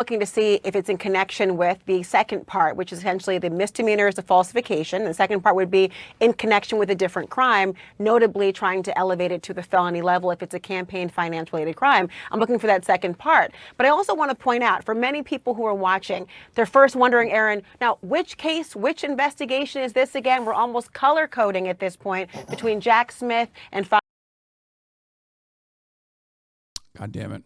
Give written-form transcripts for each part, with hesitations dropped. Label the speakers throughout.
Speaker 1: looking to see if it's in connection with the second part, which is essentially the misdemeanor is the falsification. The second part would be in connection with a different crime, notably trying to elevate it to the felony level if it's a campaign finance related crime. I'm looking for that second part. But I also want to point out, for many people who are watching, they're first wondering, Aaron, now which case, which investigation is this again? We're almost color coding at this point between Jack Smith and
Speaker 2: God damn it.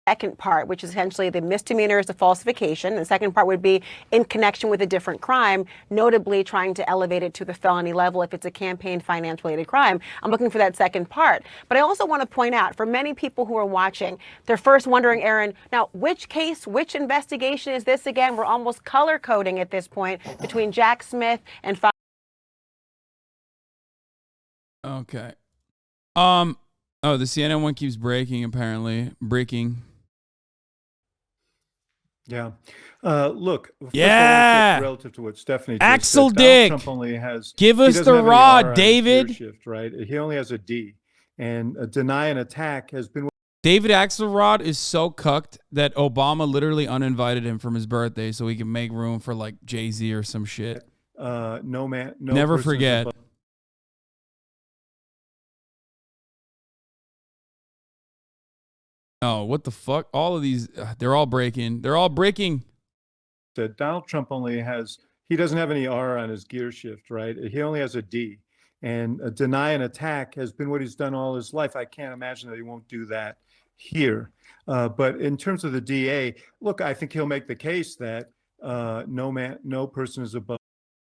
Speaker 1: second part, which is essentially the misdemeanor is the falsification. The second part would be in connection with a different crime, notably trying to elevate it to the felony level if it's a campaign finance related crime. I'm looking for that second part. But I also want to point out, for many people who are watching, they're first wondering, Aaron, now which case, which investigation is this again? We're almost color coding at this point between Jack Smith and
Speaker 2: Okay. Oh, the CNN one keeps breaking.
Speaker 3: Yeah. Look.
Speaker 2: Yeah.
Speaker 3: Relative to what Stephanie
Speaker 2: Axel
Speaker 3: just said,
Speaker 2: Dick.
Speaker 3: Donald Trump only has.
Speaker 2: Give us the raw, David.
Speaker 3: Shift, right? He only has a D, and deny an attack has been.
Speaker 2: David Axelrod is so cucked that Obama literally uninvited him from his birthday so he can make room for like Jay-Z or some shit.
Speaker 3: Never
Speaker 2: forget. Oh, what the fuck? All of these, they're all breaking.
Speaker 3: That Donald Trump only has, he doesn't have any R on his gear shift, right? He only has a D. And deny an attack has been what he's done all his life. I can't imagine that he won't do that here. But in terms of the DA, look, I think he'll make the case that no person is above.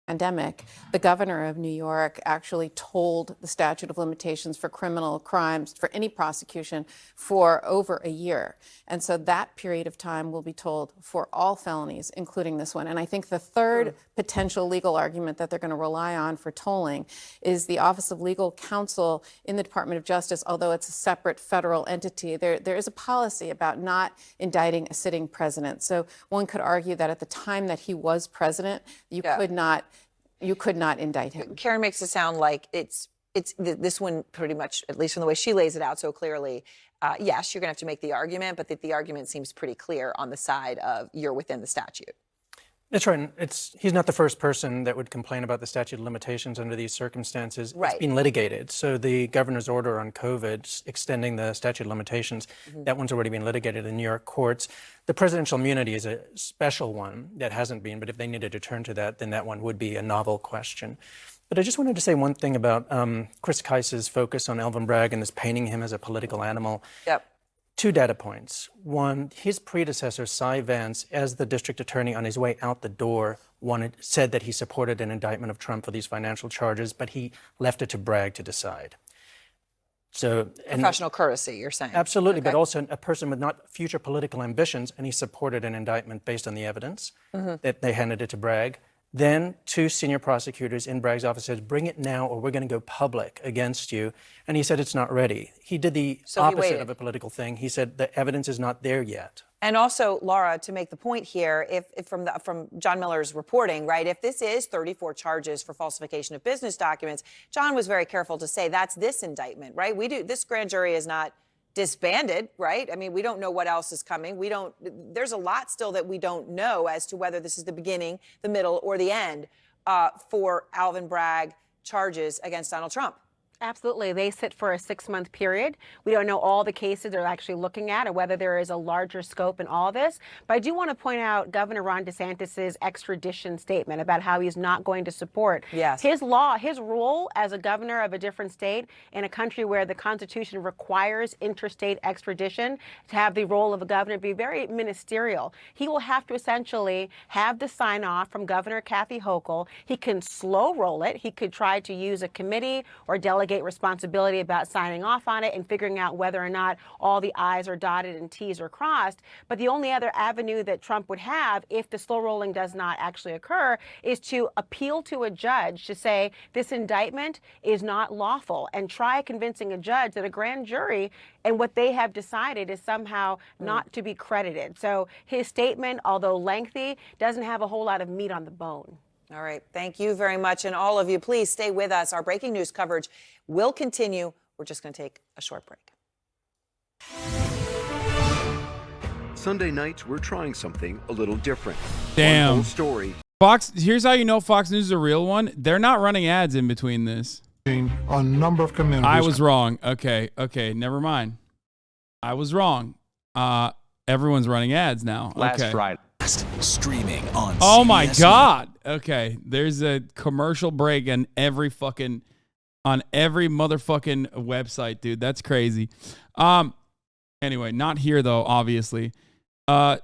Speaker 4: Pandemic, the governor of New York actually told the statute of limitations for criminal crimes for any prosecution for over a year. And so that period of time will be told for all felonies, including this one. And I think the third potential legal argument that they're going to rely on for tolling is the Office of Legal Counsel in the Department of Justice. Although it's a separate federal entity, there is a policy about not indicting a sitting president. So one could argue that at the time that he was president, you could not indict him.
Speaker 5: Karen makes it sound like it's this one pretty much, at least from the way she lays it out so clearly, yes, you're going to have to make the argument, but that the argument seems pretty clear on the side of you're within the statute.
Speaker 6: That's right. He's not the first person that would complain about the statute of limitations under these circumstances.
Speaker 5: Right.
Speaker 6: It's been litigated. So the governor's order on COVID extending the statute of limitations, that one's already been litigated in New York courts. The presidential immunity is a special one that hasn't been, but if they needed to turn to that, then that one would be a novel question. But I just wanted to say one thing about Chris Kice's focus on Alvin Bragg and this painting him as a political animal.
Speaker 5: Yep.
Speaker 6: 2 data points. One, his predecessor, Cy Vance, as the district attorney on his way out the door, said that he supported an indictment of Trump for these financial charges, but he left it to Bragg to decide. So
Speaker 5: Professional courtesy, you're saying?
Speaker 6: Absolutely,
Speaker 5: Okay.
Speaker 6: but also a person with not future political ambitions, and he supported an indictment based on the evidence that they handed it to Bragg. Then 2 senior prosecutors in Bragg's office said, bring it now or we're going to go public against you. And he said it's not ready. He did the opposite of a political thing. He said the evidence is not there yet.
Speaker 5: And also, Laura, to make the point here, if from John Miller's reporting, right, if this is 34 charges for falsification of business documents, John was very careful to say that's this indictment, right? This grand jury is not disbanded, right? I mean, we don't know what else is coming. There's a lot still that we don't know as to whether this is the beginning, the middle, or the end for Alvin Bragg charges against Donald Trump.
Speaker 1: Absolutely. They sit for a 6-month period. We don't know all the cases they're actually looking at or whether there is a larger scope in all this. But I do want to point out Governor Ron DeSantis's extradition statement about how he's not going to support his role as a governor of a different state in a country where the Constitution requires interstate extradition to have the role of a governor be very ministerial. He will have to essentially have the sign off from Governor Kathy Hochul. He can slow roll it. He could try to use a committee or delegate responsibility about signing off on it and figuring out whether or not all the I's are dotted and T's are crossed. But the only other avenue that Trump would have if the slow rolling does not actually occur is to appeal to a judge to say this indictment is not lawful and try convincing a judge that a grand jury and what they have decided is somehow not to be credited. So his statement, although lengthy, doesn't have a whole lot of meat on the bone.
Speaker 5: All right. Thank you very much. And all of you, please stay with us. Our breaking news coverage will continue. We're just going to take a short break.
Speaker 7: Sunday nights, we're trying something a little different.
Speaker 2: Damn.
Speaker 7: One whole story.
Speaker 2: Fox, here's how you know Fox News is a real one. They're not running ads in between this.
Speaker 8: A number of communities.
Speaker 2: I was wrong. Okay, never mind. I was wrong. Everyone's running ads now.
Speaker 9: Last
Speaker 2: Okay.
Speaker 9: Friday.
Speaker 10: Streaming on
Speaker 2: Oh my
Speaker 10: CBS.
Speaker 2: God. Okay. There's a commercial break on every motherfucking website, dude. That's crazy. Anyway, not here though, obviously.